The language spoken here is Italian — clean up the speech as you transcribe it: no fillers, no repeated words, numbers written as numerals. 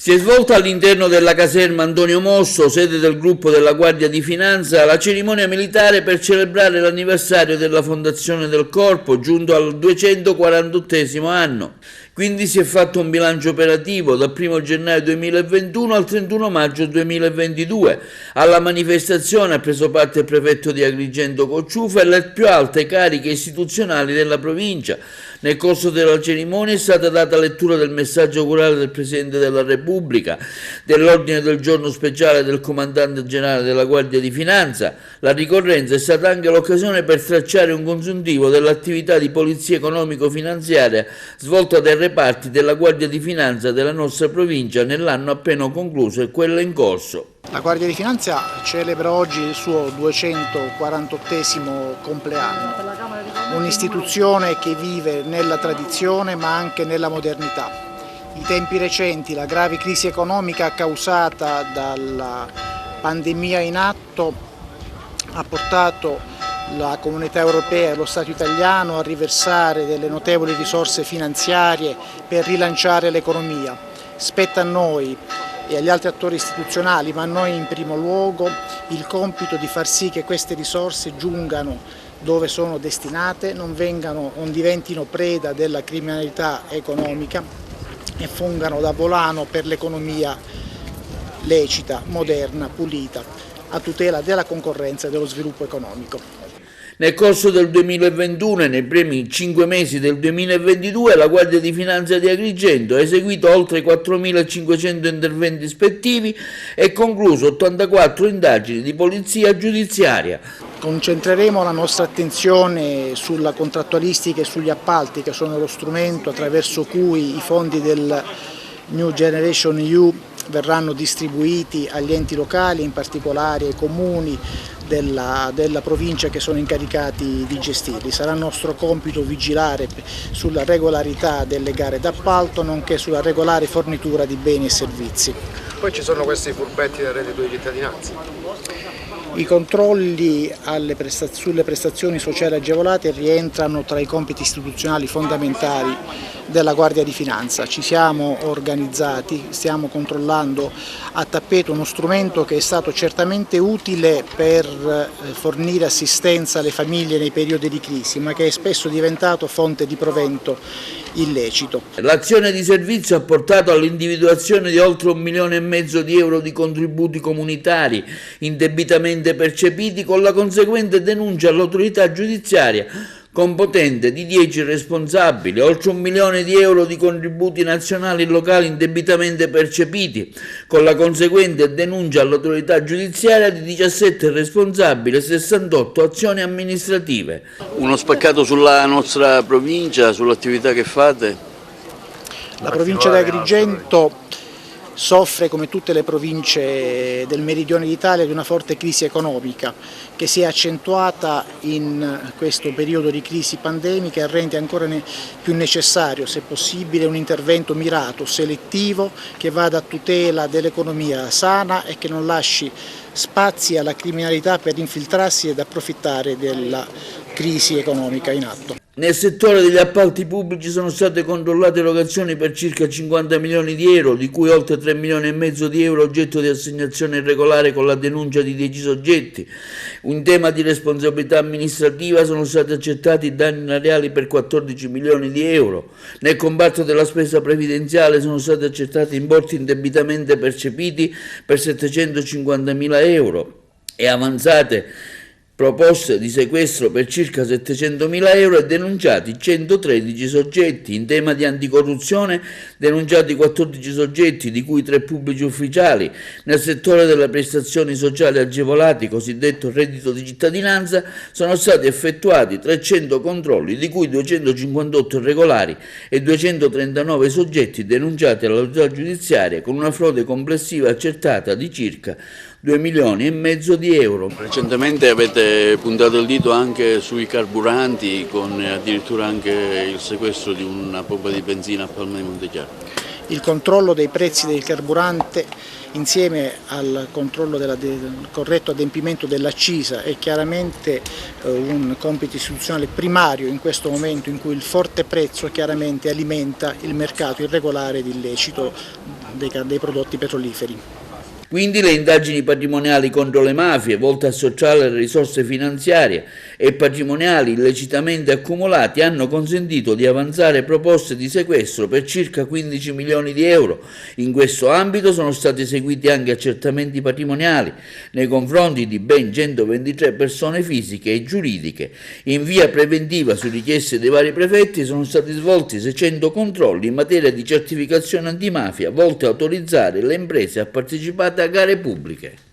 Si è svolta all'interno della caserma Antonio Mosso, sede del gruppo della Guardia di Finanza, la cerimonia militare per celebrare l'anniversario della fondazione del Corpo, giunto al 248° anno. Quindi si è fatto un bilancio operativo dal 1 gennaio 2021 al 31 maggio 2022. Alla manifestazione ha preso parte il prefetto di Agrigento Cocciufa e le più alte cariche istituzionali della provincia. Nel corso della cerimonia è stata data lettura del messaggio augurale del Presidente della Repubblica, dell'ordine del giorno speciale del Comandante Generale della Guardia di Finanza. La ricorrenza è stata anche l'occasione per tracciare un consuntivo dell'attività di polizia economico-finanziaria svolta dai reparti della Guardia di Finanza della nostra provincia nell'anno appena concluso e quello in corso. La Guardia di Finanza celebra oggi il suo 248° compleanno, un'istituzione che vive nella tradizione ma anche nella modernità. I tempi recenti, la grave crisi economica causata dalla pandemia in atto ha portato la Comunità Europea e lo Stato italiano a riversare delle notevoli risorse finanziarie per rilanciare l'economia. Spetta a noi e agli altri attori istituzionali, ma a noi in primo luogo, il compito di far sì che queste risorse giungano dove sono destinate, non diventino preda della criminalità economica e fungano da volano per l'economia lecita, moderna, pulita, a tutela della concorrenza e dello sviluppo economico. Nel corso del 2021 e nei primi 5 mesi del 2022 la Guardia di Finanza di Agrigento ha eseguito oltre 4.500 interventi ispettivi e concluso 84 indagini di polizia giudiziaria. Concentreremo la nostra attenzione sulla contrattualistica e sugli appalti, che sono lo strumento attraverso cui i fondi del New Generation EU verranno distribuiti agli enti locali, in particolare ai comuni della provincia che sono incaricati di gestirli. Sarà nostro compito vigilare sulla regolarità delle gare d'appalto, nonché sulla regolare fornitura di beni e servizi. Poi ci sono questi furbetti del reddito di cittadinanza. I controlli sulle prestazioni sociali agevolate rientrano tra i compiti istituzionali fondamentali della Guardia di Finanza. Ci siamo organizzati, stiamo controllando a tappeto uno strumento che è stato certamente utile per fornire assistenza alle famiglie nei periodi di crisi, ma che è spesso diventato fonte di provento illecito. L'azione di servizio ha portato all'individuazione di oltre 1,5 milioni di euro di contributi comunitari indebitamente percepiti, con la conseguente denuncia all'autorità giudiziaria competente di 10 responsabili, oltre 1 milione di euro di contributi nazionali e locali indebitamente percepiti, con la conseguente denuncia all'autorità giudiziaria di 17 responsabili e 68 azioni amministrative. Uno spaccato sulla nostra provincia, sull'attività che fate? La provincia di Agrigento soffre, come tutte le province del meridione d'Italia, di una forte crisi economica che si è accentuata in questo periodo di crisi pandemica e rende ancora più necessario, se possibile, un intervento mirato, selettivo, che vada a tutela dell'economia sana e che non lasci spazi alla criminalità per infiltrarsi ed approfittare della crisi economica in atto. Nel settore degli appalti pubblici sono state controllate erogazioni per circa 50 milioni di euro, di cui oltre 3,5 milioni di euro oggetto di assegnazione irregolare con la denuncia di 10 soggetti. In tema di responsabilità amministrativa sono stati accertati danni erariali per 14 milioni di euro. Nel comparto della spesa previdenziale sono stati accertati importi indebitamente percepiti per 750.000 euro e avanzate proposte di sequestro per circa 700.000 euro e denunciati 113 soggetti. In tema di anticorruzione denunciati 14 soggetti, di cui 3 pubblici ufficiali. Nel settore delle prestazioni sociali agevolate, cosiddetto reddito di cittadinanza, sono stati effettuati 300 controlli, di cui 258 irregolari e 239 soggetti denunciati all'autorità giudiziaria, con una frode complessiva accertata di circa 2,5 milioni di euro. Recentemente avete puntato il dito anche sui carburanti, con addirittura anche il sequestro di una pompa di benzina a Palma di Montechiaro. Il controllo dei prezzi del carburante, insieme al controllo del corretto adempimento dell'accisa, è chiaramente un compito istituzionale primario in questo momento in cui il forte prezzo chiaramente alimenta il mercato irregolare ed illecito dei prodotti petroliferi. Quindi le indagini patrimoniali contro le mafie, volte a sottrarre le risorse finanziarie e patrimoniali illecitamente accumulati, hanno consentito di avanzare proposte di sequestro per circa 15 milioni di euro. In questo ambito sono stati eseguiti anche accertamenti patrimoniali nei confronti di ben 123 persone fisiche e giuridiche. In via preventiva, su richieste dei vari prefetti, sono stati svolti 600 controlli in materia di certificazione antimafia, volte a autorizzare le imprese a partecipare a gare pubbliche.